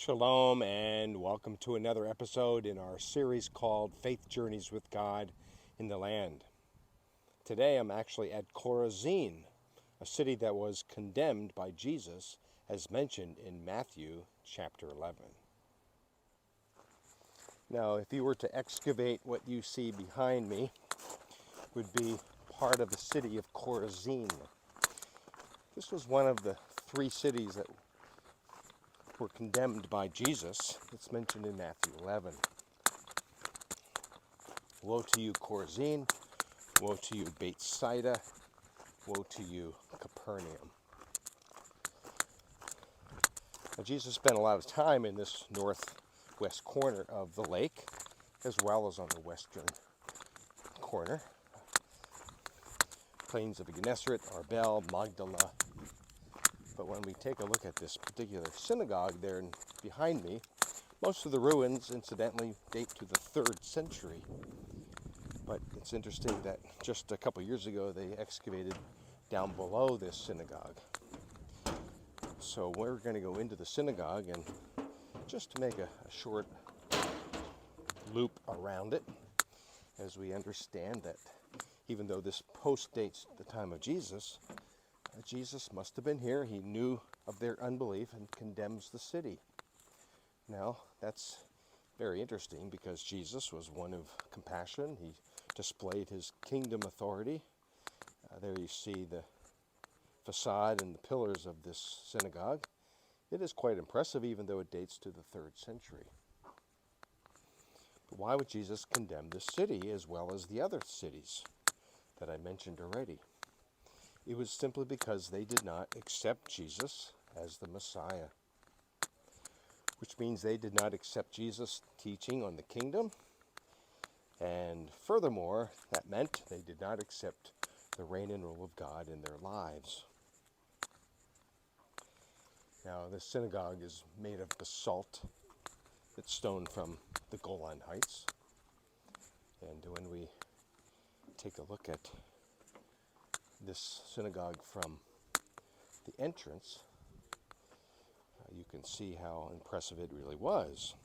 Shalom and welcome to another episode in our series called Faith Journeys with God in the Land. Today I'm actually at Chorazin, a city that was condemned by Jesus as mentioned in Matthew chapter 11. Now if you were to excavate what you see behind me, it would be part of the city of Chorazin. This was one of the three cities that were condemned by Jesus. It's mentioned in Matthew 11. Woe to you, Chorazin. Woe to you, Bethsaida. Woe to you, Capernaum. Now, Jesus spent a lot of time in this northwest corner of the lake, as well as on the western corner. Plains of Gennesaret, Arbel, Magdala. But when we take a look at this particular synagogue there behind me, most of the ruins, incidentally, date to the 3rd century. But it's interesting that just a couple years ago, they excavated down below this synagogue. So we're going to go into the synagogue and just to make a short loop around it, as we understand that even though this postdates the time of Jesus, Jesus must have been here. He knew of their unbelief and condemns the city. Now, that's very interesting because Jesus was one of compassion. He displayed his kingdom authority. There you see the facade and the pillars of this synagogue. It is quite impressive, even though it dates to the 3rd century. But why would Jesus condemn this city as well as the other cities that I mentioned already? It was simply because they did not accept Jesus as the Messiah, which means they did not accept Jesus' teaching on the kingdom. And furthermore, that meant they did not accept the reign and rule of God in their lives. Now, this synagogue is made of basalt. It's stone from the Golan Heights. And when we take a look at this synagogue from the entrance, you can see how impressive it really was.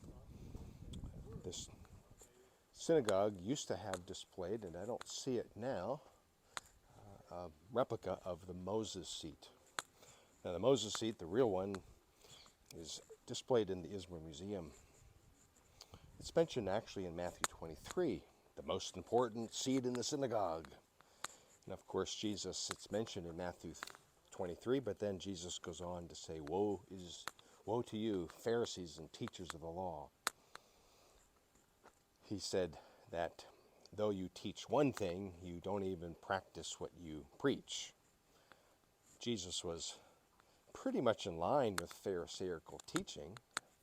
This synagogue used to have displayed, and I don't see it now, a replica of the Moses seat. Now the Moses seat, the real one, is displayed in the Izmir Museum. It's mentioned actually in Matthew 23, the most important seat in the synagogue. And of course, Jesus, it's mentioned in Matthew 23, but then Jesus goes on to say, Woe to you, Pharisees and teachers of the law. He said that though you teach one thing, you don't even practice what you preach. Jesus was pretty much in line with Pharisaical teaching.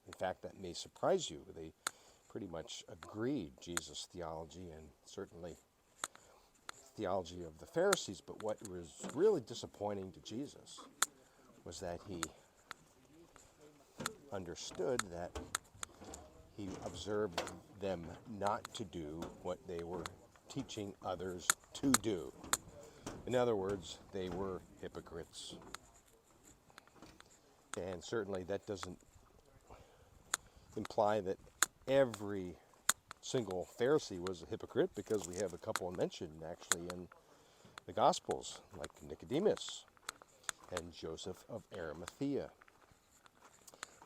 In fact, that may surprise you. They pretty much agreed, Jesus' theology and certainly theology of the Pharisees. But what was really disappointing to Jesus was that he understood that he observed them not to do what they were teaching others to do. In other words, they were hypocrites. And certainly that doesn't imply that every single Pharisee was a hypocrite, because we have a couple mentioned actually in the Gospels, like Nicodemus and Joseph of Arimathea.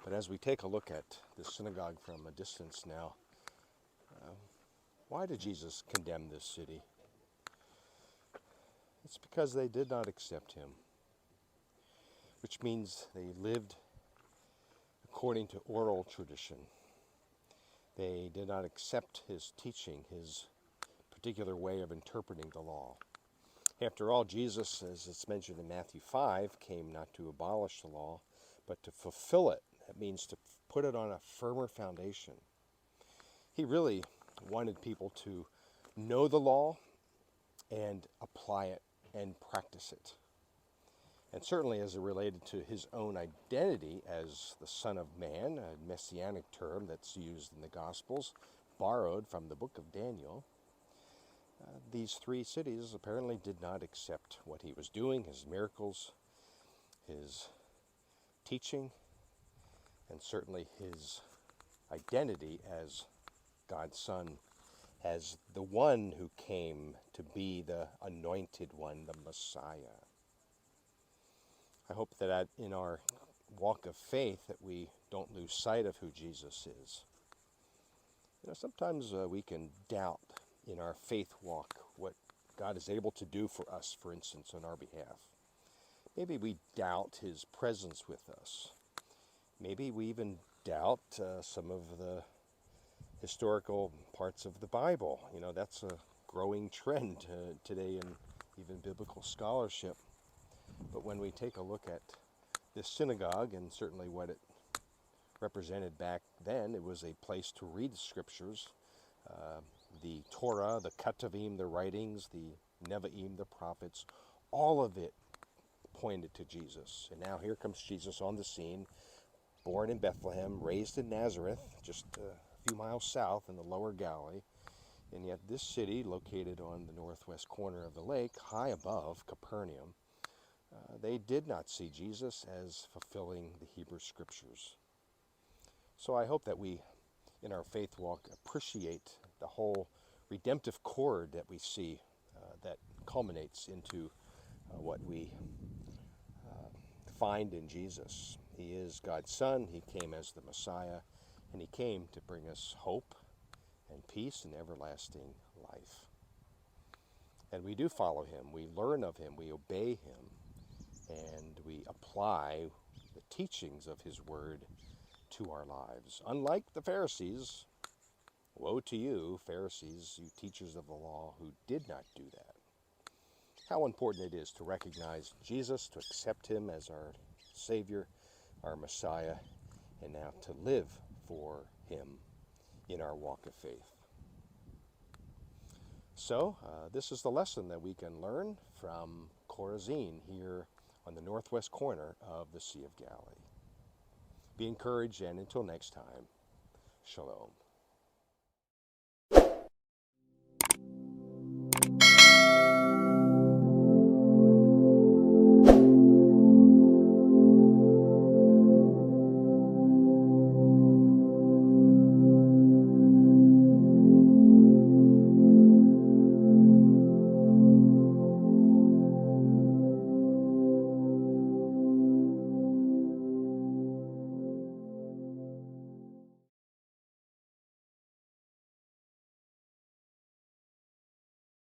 But as we take a look at this synagogue from a distance now, why did Jesus condemn this city? It's because they did not accept him, which means they lived according to oral tradition. They did not accept his teaching, his particular way of interpreting the law. After all, Jesus, as it's mentioned in Matthew 5, came not to abolish the law, but to fulfill it. That means to put it on a firmer foundation. He really wanted people to know the law and apply it and practice it. And certainly as it related to his own identity as the Son of Man, a messianic term that's used in the Gospels, borrowed from the book of Daniel, these three cities apparently did not accept what he was doing, his miracles, his teaching, and certainly his identity as God's Son, as the one who came to be the anointed one, the Messiah. I hope that in our walk of faith that we don't lose sight of who Jesus is. Sometimes we can doubt in our faith walk what God is able to do for us, for instance, on our behalf. Maybe we doubt his presence with us. Maybe we even doubt some of the historical parts of the Bible. That's a growing trend today in even biblical scholarship. But when we take a look at this synagogue, and certainly what it represented back then, it was a place to read the scriptures, the Torah, the Ketuvim, the writings, the Nevi'im, the prophets, all of it pointed to Jesus. And now here comes Jesus on the scene, born in Bethlehem, raised in Nazareth, just a few miles south in the lower Galilee. And yet this city, located on the northwest corner of the lake, high above Capernaum, they did not see Jesus as fulfilling the Hebrew scriptures. So I hope that we, in our faith walk, appreciate the whole redemptive cord that we see that culminates into what we find in Jesus. He is God's Son. He came as the Messiah, and he came to bring us hope and peace and everlasting life. And we do follow him. We learn of him. We obey him. And we apply the teachings of his word to our lives. Unlike the Pharisees, woe to you, Pharisees, you teachers of the law, who did not do that. How important it is to recognize Jesus, to accept him as our Savior, our Messiah, and now to live for him in our walk of faith. So, this is the lesson that we can learn from Chorazin here on the northwest corner of the Sea of Galilee. Be encouraged, and until next time, shalom.